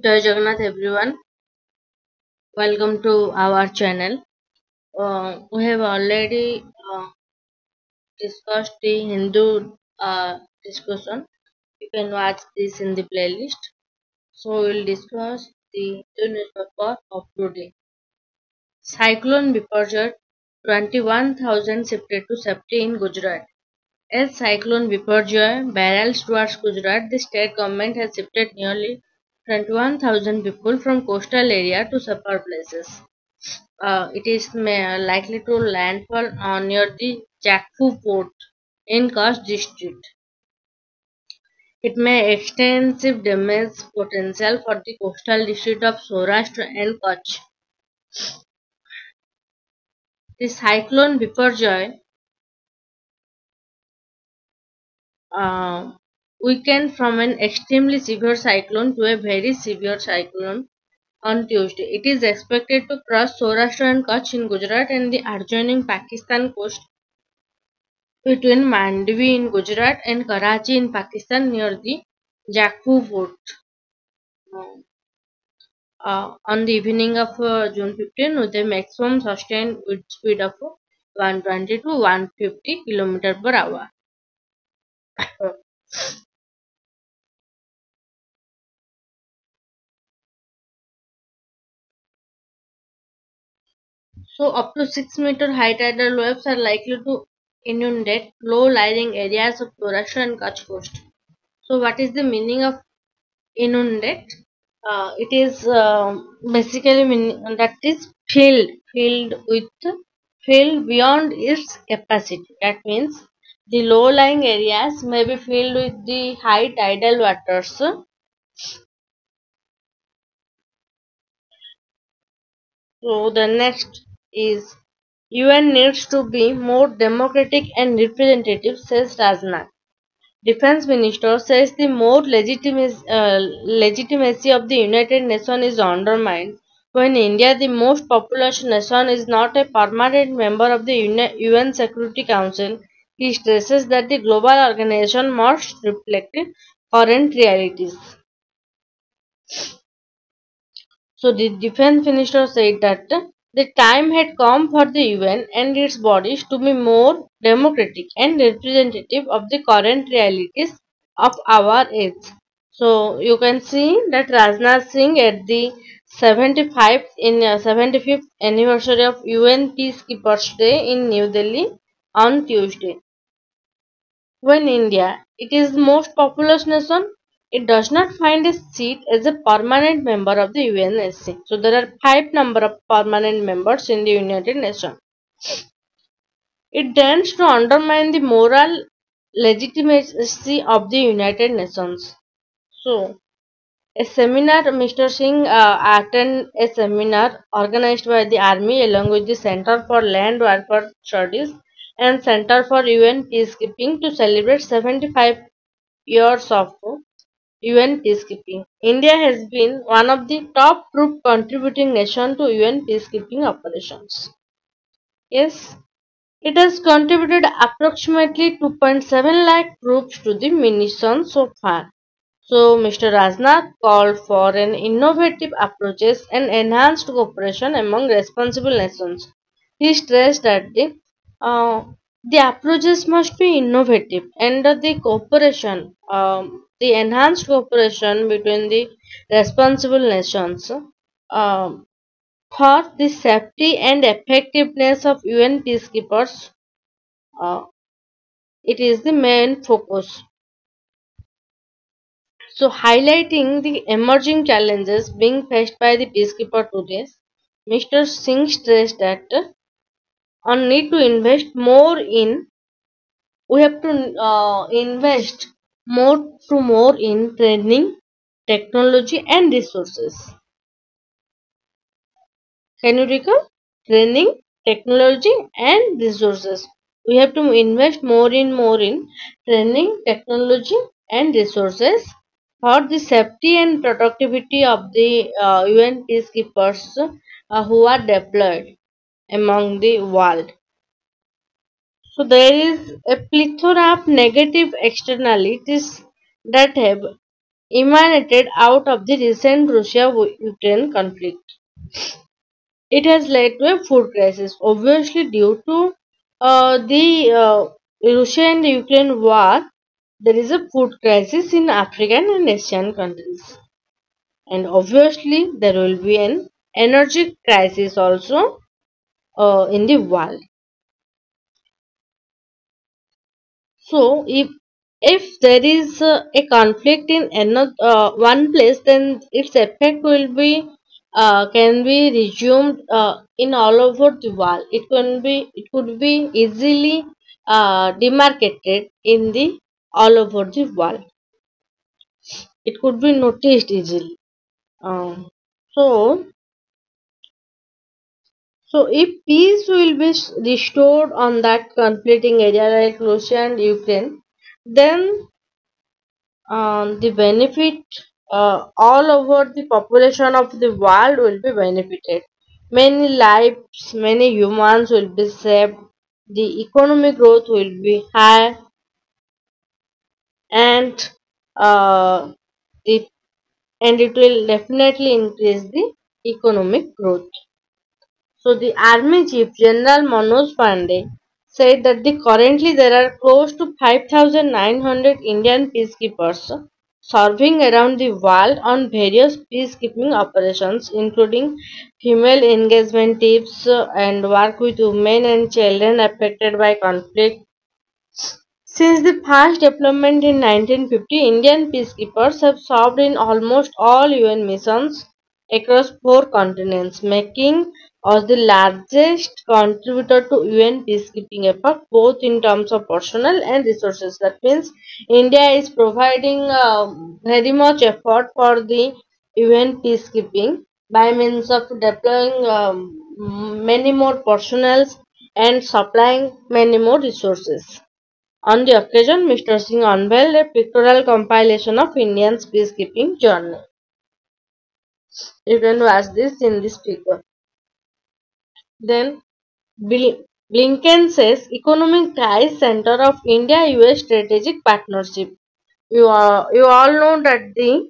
Jai Jagannath everyone, welcome to our channel. We have already discussed the Hindu discussion. You can watch this in the playlist. So we will discuss the Hindu newspaper of today. Cyclone Biparjoy 21,000 shifted to safety in Gujarat. As Cyclone Biparjoy barrels towards Gujarat, the state government has shifted nearly 21,000 people from coastal area to safer places. It is likely to landfall near the Jakfu port in Kutch district. It may extensive damage potential for the coastal district of Saurashtra and Kutch. The cyclone Biparjoy uh, weakened from an extremely severe cyclone to a very severe cyclone on Tuesday. It is expected to cross Saurashtra and Kutch in Gujarat and the adjoining Pakistan coast between Mandvi in Gujarat and Karachi in Pakistan near the Jakfu Fort. On the evening of June 15 with a maximum sustained wind speed of 120 to 150 km per hour. So up to 6-meter high tidal waves are likely to inundate low-lying areas of Saurashtra and Kutch coast. So what is the meaning of inundate? It is basically that is filled beyond its capacity. That means the low-lying areas may be filled with the high tidal waters. So the next is UN needs to be more democratic and representative, says Rajnath. Defense Minister says the more legitimacy of the United Nations is undermined when India, the most populous nation, is not a permanent member of the UN Security Council. He stresses that the global organization must reflect current realities. So the defense minister said that the time had come for the UN and its bodies to be more democratic and representative of the current realities of our age. So you can see that Rajnath Singh at the 75th anniversary of UN Peacekeepers Day in New Delhi on Tuesday. When India, it is the most populous nation, it does not find a seat as a permanent member of the UNSC. So there are five number of permanent members in the United Nations. It tends to undermine the moral legitimacy of the United Nations. So a seminar, Mr. Singh attended a seminar organized by the Army along with the Center for Land Warfare Studies and Center for UN Peacekeeping to celebrate 75 years of UN peacekeeping. India has been one of the top troop contributing nations to UN peacekeeping operations. Yes, it has contributed approximately 2.7 lakh troops to the mission so far. So, Mr. Rajnath called for an innovative approaches and enhanced cooperation among responsible nations. He stressed that uh, the approaches must be innovative and the enhanced cooperation between the responsible nations for the safety and effectiveness of UN peacekeepers. Uh, it is the main focus. So, highlighting the emerging challenges being faced by the peacekeeper today, Mr. Singh stressed that on need to invest more in we have to invest more in training, technology, and resources. Can you recall? Training, technology, and resources. We have to invest more in training, technology, and resources for the safety and productivity of the UN peacekeepers who are deployed among the world. So there is a plethora of negative externalities that have emanated out of the recent Russia-Ukraine conflict. It has led to a food crisis, obviously due to the Russia and Ukraine war. There is a food crisis in African and Asian countries, and obviously there will be an energy crisis also in the world. So if there is a conflict in another one place, then its effect will be can be resumed in all over the world. It could be easily demarcated in the all over the world. It could be noticed easily. Um, so so if peace will be restored on that conflicting area like Russia and Ukraine, then the benefit all over the population of the world will be benefited. Many lives, many humans will be saved. The economic growth will be high, and uh, it and it will definitely increase the economic growth. So the Army Chief General Manoj Pandey said that currently there are close to 5,900 Indian peacekeepers serving around the world on various peacekeeping operations, including female engagement teams and work with women and children affected by conflict. Since the first deployment in 1950, Indian peacekeepers have served in almost all UN missions across four continents, making us the largest contributor to UN peacekeeping effort, both in terms of personnel and resources. That means India is providing very much effort for the UN peacekeeping by means of deploying many more personnel and supplying many more resources. On the occasion, Mr. Singh unveiled a pictorial compilation of India's peacekeeping journey. You can watch this in this figure. Then Blinken says economic ties center of India-US strategic partnership. You all know that the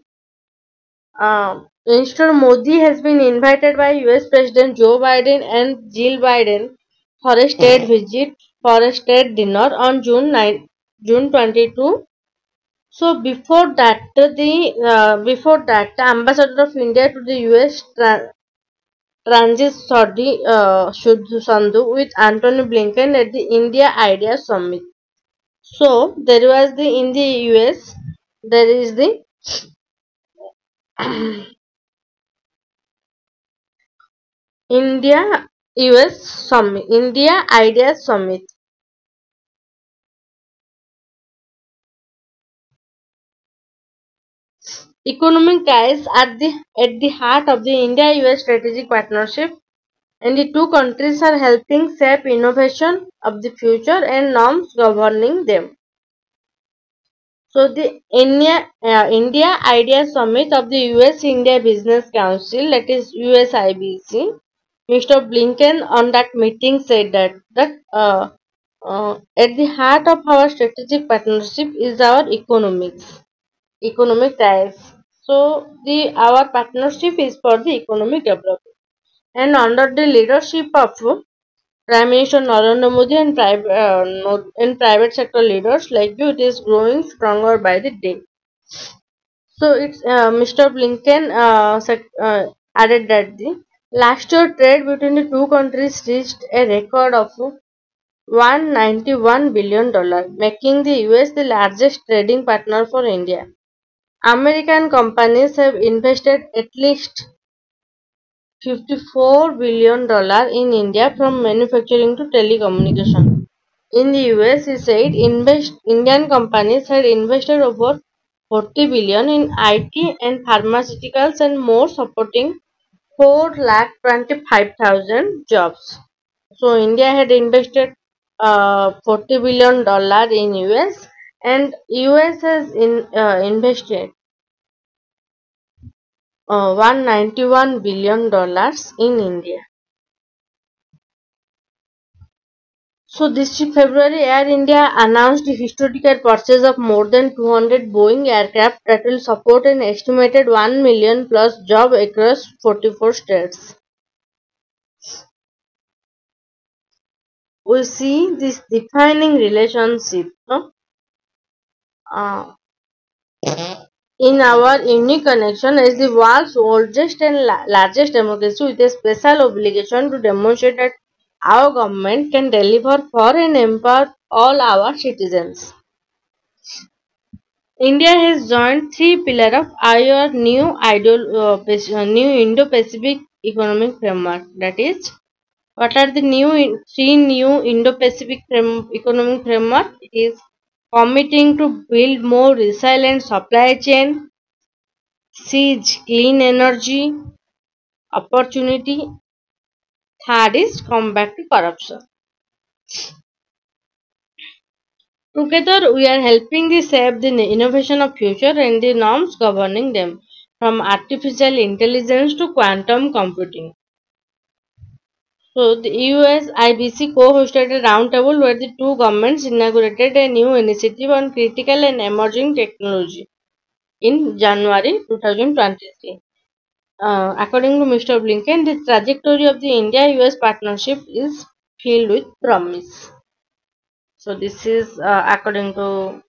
Mr. Modi has been invited by US President Joe Biden and Jill Biden for a state visit for a state dinner on June 22. So the ambassador of India to the US transits Sudhu Sandhu with Antony Blinken at the India Idea Summit. So there was the in the US there is the India US Summit, India Idea Summit. Economic ties are at the heart of the India-US strategic partnership, and the two countries are helping shape innovation of the future and norms governing them. So the India Idea Summit of the US India Business Council, that is USIBC, Mr. Blinken on that meeting said that at the heart of our strategic partnership is our economic ties. So the our partnership is for the economic development, and under the leadership of Prime Minister Narendra Modi and private sector leaders like you, it is growing stronger by the day. So it's Mr. Blinken added that the last year trade between the two countries reached a record of $191 billion, making the US the largest trading partner for India. American companies have invested at least $54 billion in India from manufacturing to telecommunication. In the US, he said Indian companies had invested over 40 billion in IT and pharmaceuticals and more, supporting 4,25,000 jobs. So India had invested $40 billion in US, and US has invested $191 billion in India. So this February, Air India announced the historical purchase of more than 200 Boeing aircraft that will support an estimated 1 million plus jobs across 44 states. We see this defining relationship, no? Uh, in our unique connection as the world's oldest and largest democracy with a special obligation to demonstrate that our government can deliver for and empower all our citizens. India has joined three pillars of our new Indo-Pacific economic framework. That is, what are the three new Indo-Pacific economic framework? It is committing to build more resilient supply chain, siege clean energy opportunity. Third is combat to corruption. Together, we are helping to shape the innovation of future and the norms governing them, from artificial intelligence to quantum computing. So, the US IBC co-hosted a roundtable where the two governments inaugurated a new initiative on critical and emerging technology in January 2023. According to Mr. Blinken, the trajectory of the India-US partnership is filled with promise. So, this is according to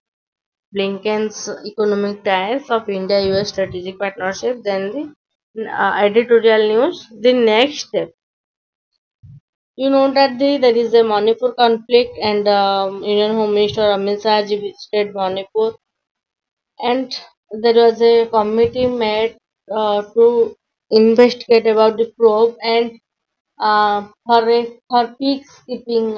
Blinken's economic ties of India-US strategic partnership. Then the editorial news. The next step. You know that there is a Manipur conflict and Union Home Minister Amit Shah visited Manipur, and there was a committee made to investigate about the probe, and for peacekeeping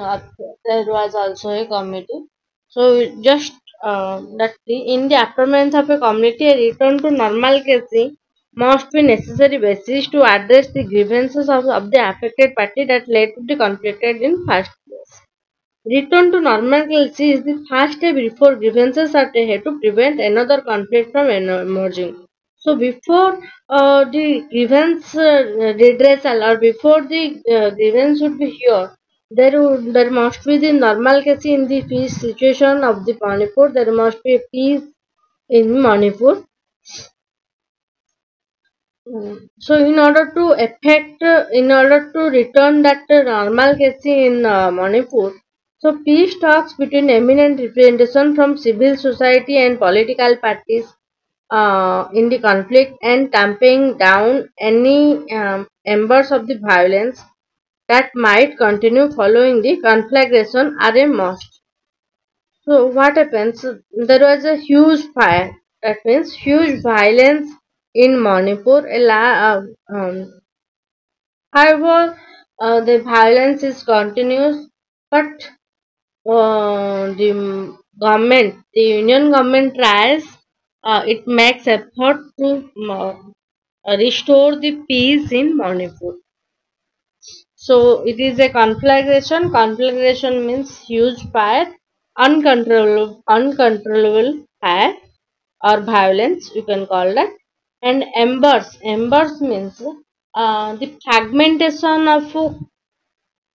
there was also a committee. So just that in the aftermath of a community, a return to normalcy must be necessary basis to address the grievances of the affected party that led to the conflict in first place. Return to normalcy is the first step before grievances are taken to prevent another conflict from emerging. So before the grievance redressal or before the grievance should be here, there must be the normalcy in the peace situation of the Manipur. There must be peace in Manipur. So in order to return that normalcy in Manipur, so peace talks between eminent representation from civil society and political parties in the conflict and tamping down any embers of the violence that might continue following the conflagration are a must. So what happens? There was a huge fire. That means huge violence in Manipur. However, the violence is continuous, but the union government tries. It makes effort to restore the peace in Manipur. So it is a conflagration. Conflagration means huge fire, uncontrollable fire or violence. You can call that. And embers. Embers means the fragmentation of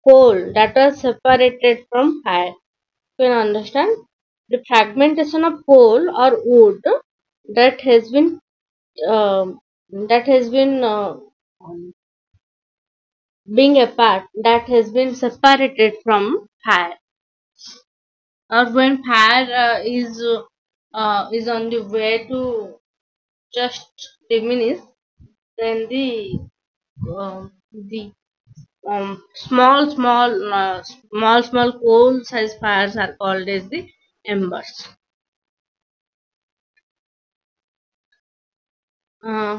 coal that was separated from fire. You can understand the fragmentation of coal or wood that has been um that has been being apart, that has been separated from fire, or when fire is on the way to just diminish, then the small coal size fires are called as the embers.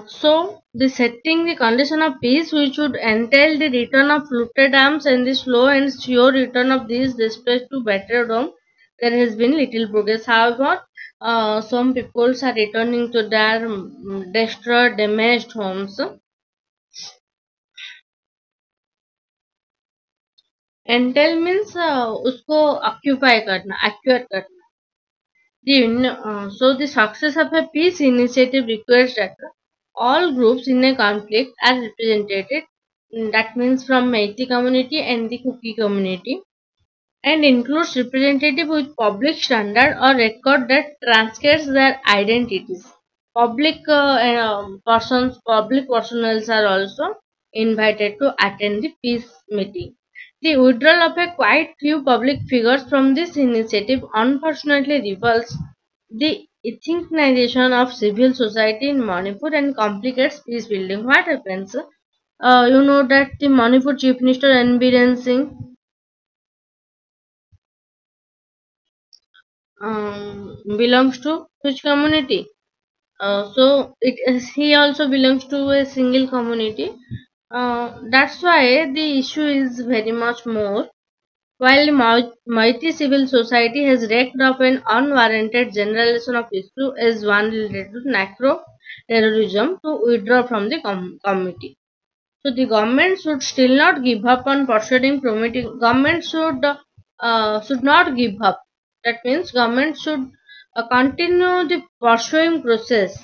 So, the setting the condition of peace, which would entail the return of looted arms and the slow and sure return of these displaced to better home, there has been little progress. However, some peoples are returning to their destroyed, damaged homes. Entail means उसको occupy करना, acquire करना. So the success of a peace initiative requires that all groups in a conflict are represented. That means from Meitei community and the Kuki community. and includes representative with public standard or record that transcribes their identities. Public personnel are also invited to attend the peace meeting. The withdrawal of a quite few public figures from this initiative unfortunately reveals the ethnicization of civil society in Manipur and complicates peace building. What happens? You know that the Manipur Chief Minister N. Biren Singh belongs to which community? He also belongs to a single community. That's why the issue is very much more. While the mighty civil society has raked up an unwarranted generalization of issue as one related to macro terrorism to withdraw from the committee. So the government should still not give up on pursuing promoting. Government should not give up. That means government should continue the pursuing process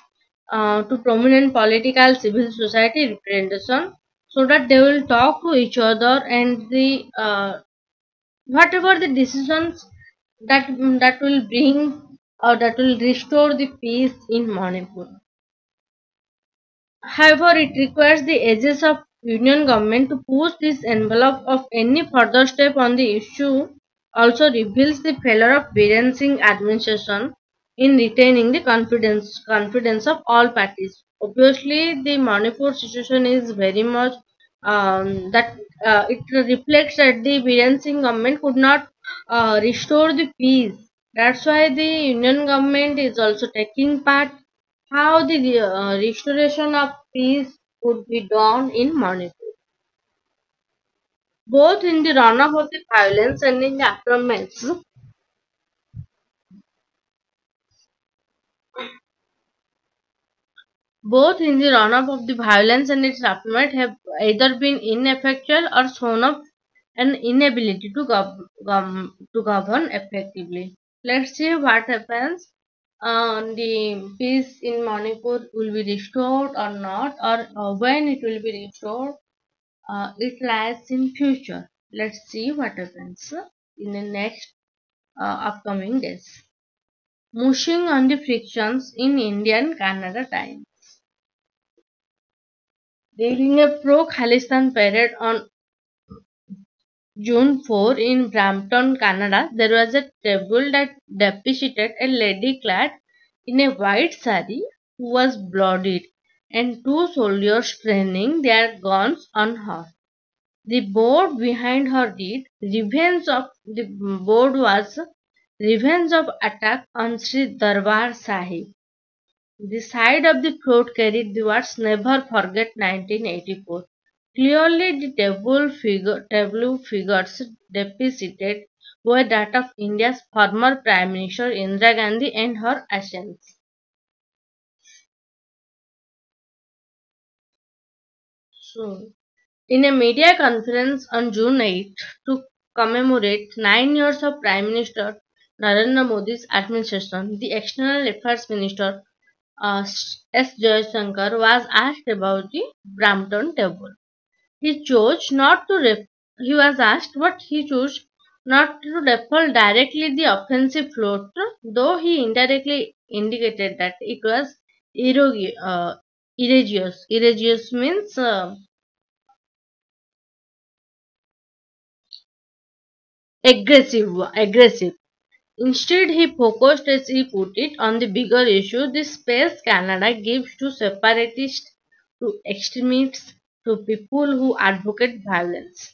to prominent political civil society representation, so that they will talk to each other and the whatever the decisions that will bring or that will restore the peace in Manipur. However, it requires the edges of Union government to push this envelope of any further step on the issue. Also reveals the failure of Biren Singh administration in retaining the confidence of all parties. Obviously, the Manipur situation is very much that it reflects that the Biren Singh government could not restore the peace. That's why the Union government is also taking part how the restoration of peace would be done in Manipur, both in the run-up of the violence and in the aftermath. Both in the run-up of the violence and its aftermath have either been ineffectual or shown of an inability to, to govern effectively. Let's see what happens. The peace in Manipur will be restored or not, or when it will be restored. It lies in future. Let's see what happens in the next upcoming days. Mushing on the frictions in Indian Canada times. During a pro-Khalistan parade on June 4 in Brampton, Canada, there was a table that depicted a lady clad in a white sari who was bloodied and two soldiers training their guns on her. The board behind her did the board was Revenge of Attack on Sri Darbar Sahib. The side of the float carried the words Never Forget 1984. Clearly the tableau figures depicted were that of India's former Prime Minister Indira Gandhi and her assassins. So, in a media conference on June 8 to commemorate 9 years of Prime Minister Narendra Modi's administration, the External Affairs Minister S. Jaishankar was asked about the Brampton table. He chose not to he was asked what he chose not to refer directly the offensive float, though he indirectly indicated that it was egregious. Egregious means aggressive. Instead, he focused, as he put it, on the bigger issue the space Canada gives to separatists, to extremists, to people who advocate violence.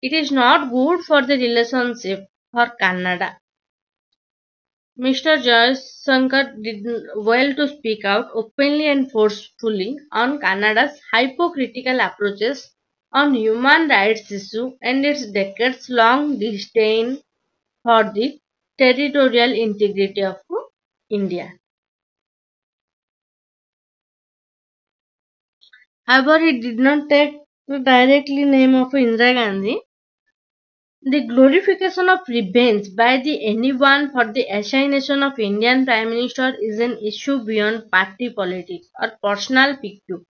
It is not good for the relationship for Canada. Mr. Jaishankar did well to speak out openly and forcefully on Canada's hypocritical approaches on human rights issue and its decades-long disdain for the territorial integrity of India. However, he did not take the directly name of Indira Gandhi. The glorification of revenge by the anyone for the assassination of Indian Prime Minister is an issue beyond party politics or personal picture.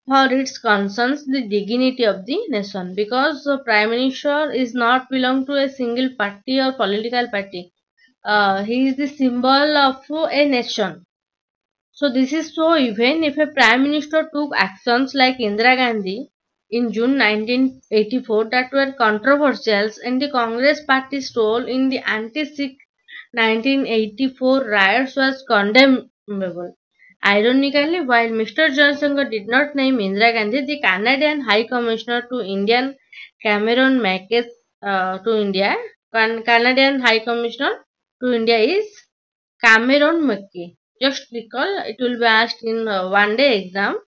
for its concerns the dignity of the nation, because the Prime Minister is not belong to a single party or political party. He is the symbol of a nation. So this is so, even if a Prime Minister took actions like Indira Gandhi in June 1984 that were controversial, and the Congress party's role in the anti-Sikh 1984 riots was condemnable. Ironically, while Mr. Jaishankar did not name Indira Gandhi, the Canadian High Commissioner to Indian Cameron Mackes to India, Canadian High Commissioner to India is Cameron McKay. Just recall, it will be asked in one day exam.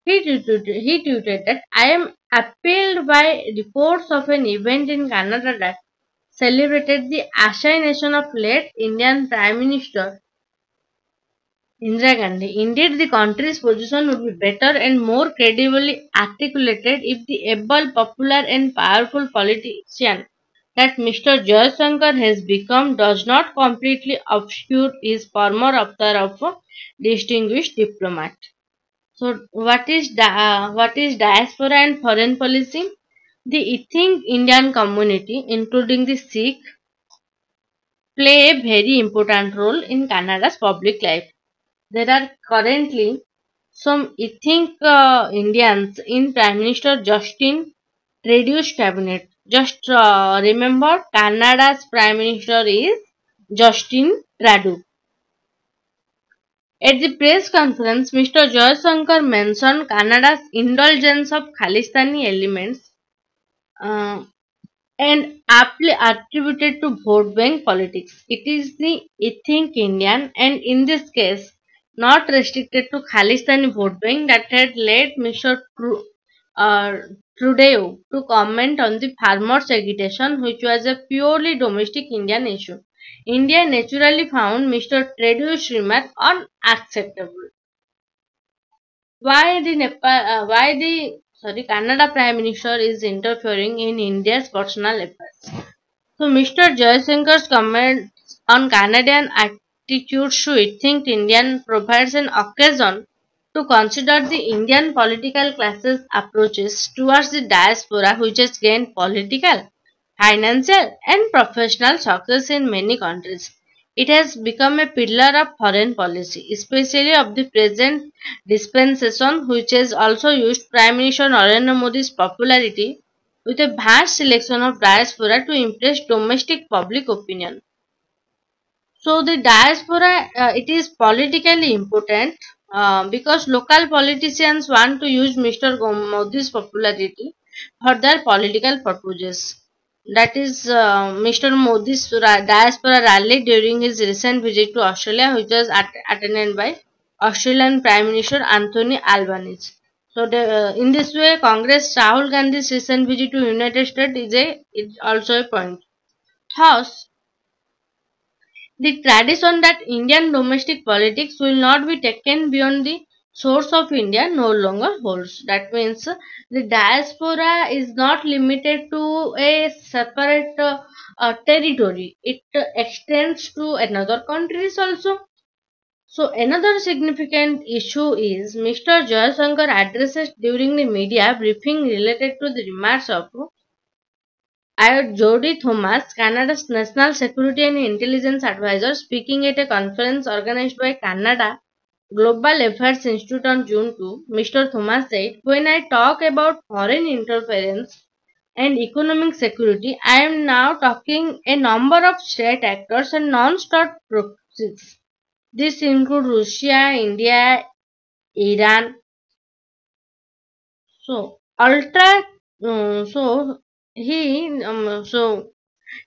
He tweeted that I am appalled by reports of an event in Canada that celebrated the assassination of late Indian Prime Minister Indira Gandhi. Indeed, the country's position would be better and more credibly articulated if the able, popular, and powerful politician that Mr. Jaishankar has become does not completely obscure his former avatar of a distinguished diplomat. So, what is diaspora and foreign policy? The ethnic Indian community, including the Sikh, play a very important role in Canada's public life. There are currently some ethnic Indians in Prime Minister Justin Trudeau's cabinet. Just remember, Canada's Prime Minister is Justin Trudeau. At the press conference, Mr. Jaishankar mentioned Canada's indulgence of Khalistani elements uh, and aptly attributed to vote bank politics. It is the ethnic Indian, and in this case not restricted to Khalistani vote bank, that had led Mr. uh, Trudeau to comment on the farmers' agitation, which was a purely domestic Indian issue. India naturally found Mr. Trudeau's remark unacceptable. Why the Canada Prime Minister is interfering in India's personal affairs? So Mr. Jayashankar's comments on Canadian attitudes to ethnic Indian provides an occasion to consider the Indian political class's approaches towards the diaspora, which has gained political, financial, and professional success in many countries. It has become a pillar of foreign policy, especially of the present dispensation, which has also used Prime Minister Narendra Modi's popularity with a vast selection of diaspora to impress domestic public opinion. So the diaspora, it is politically important because local politicians want to use Mr. Modi's popularity for their political purposes. That is Mr. Modi's diaspora rally during his recent visit to Australia, which was attended by Australian Prime Minister Anthony Albanese. So in this way, Congress Rahul Gandhi's recent visit to United States is also a point. Thus, the tradition that Indian domestic politics will not be taken beyond the source of India no longer holds. That means the diaspora is not limited to a separate territory. It extends to another countries also. So another significant issue is Mr. Jaishankar addresses during the media briefing related to the remarks of Jodie Thomas, Canada's National Security and Intelligence Advisor, speaking at a conference organized by Canada Global Affairs Institute on June 2. Mr. Thomas said, when I talk about foreign interference and economic security, I am now talking a number of state actors and non-state proxies. This include Russia, India, Iran. So, ultra. So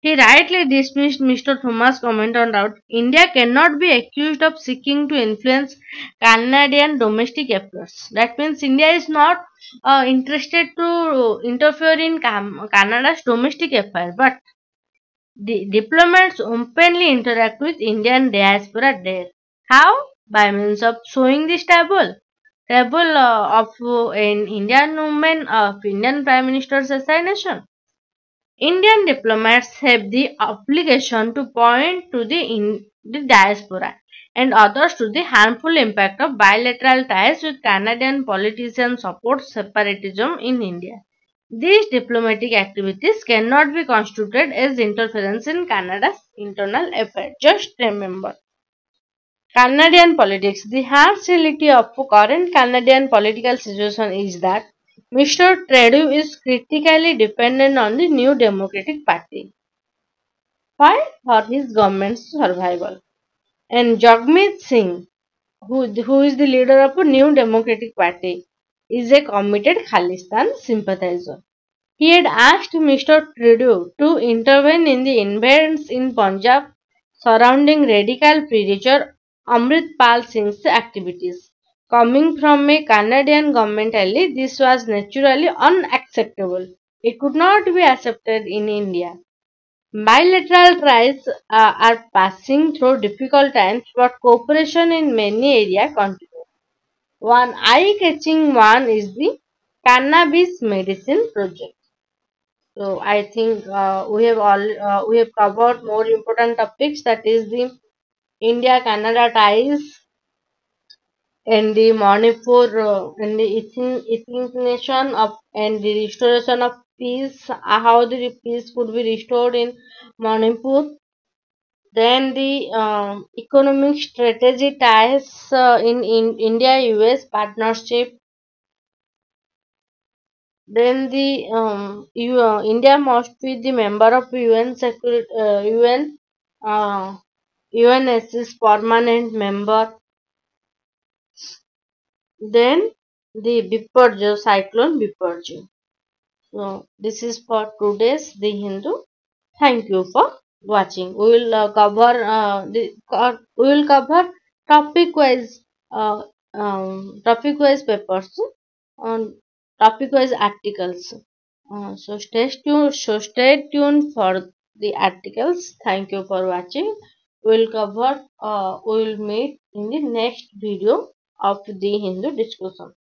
he rightly dismissed Mr. Thomas' comment on doubt. India cannot be accused of seeking to influence Canadian domestic affairs. That means India is not interested to interfere in Canada's domestic affairs, but the diplomats openly interact with Indian diaspora there. How? By means of showing this table of an Indian woman of Indian Prime Minister's assassination. Indian diplomats have the obligation to point to the diaspora. and others to the harmful impact of bilateral ties with Canadian politicians support separatism in India. These diplomatic activities cannot be constituted as interference in Canada's internal affairs. Just remember. Canadian politics. The harsh reality of current Canadian political situation is that Mr. Trudeau is critically dependent on the New Democratic Party. Why? For his government's survival. And Jagmeet Singh, who is the leader of a New Democratic Party, is a committed Khalistan sympathizer. He had asked Mr. Trudeau to intervene in the events in Punjab surrounding radical preacher Amritpal Singh's activities. Coming from a Canadian government ally, this was naturally unacceptable. It could not be accepted in India. Bilateral ties are passing through difficult times, but cooperation in many areas continues. One eye-catching one is the cannabis medicine project. So I think we have covered more important topics, that is the India Canada ties and the Manipur and the extinction of and the restoration of peace, how the peace could be restored in Manipur. Then the economic strategy ties in India US partnership. Then the India must be the member of UN Security UN UNSC's permanent member. Then the Biparjoy cyclone Biparjoy. So this is for today's The Hindu. Thank you for watching. We will we will cover topic wise papers on topic wise articles. So stay tuned for the articles. Thank you for watching. We will meet in the next video of the Hindu discussion.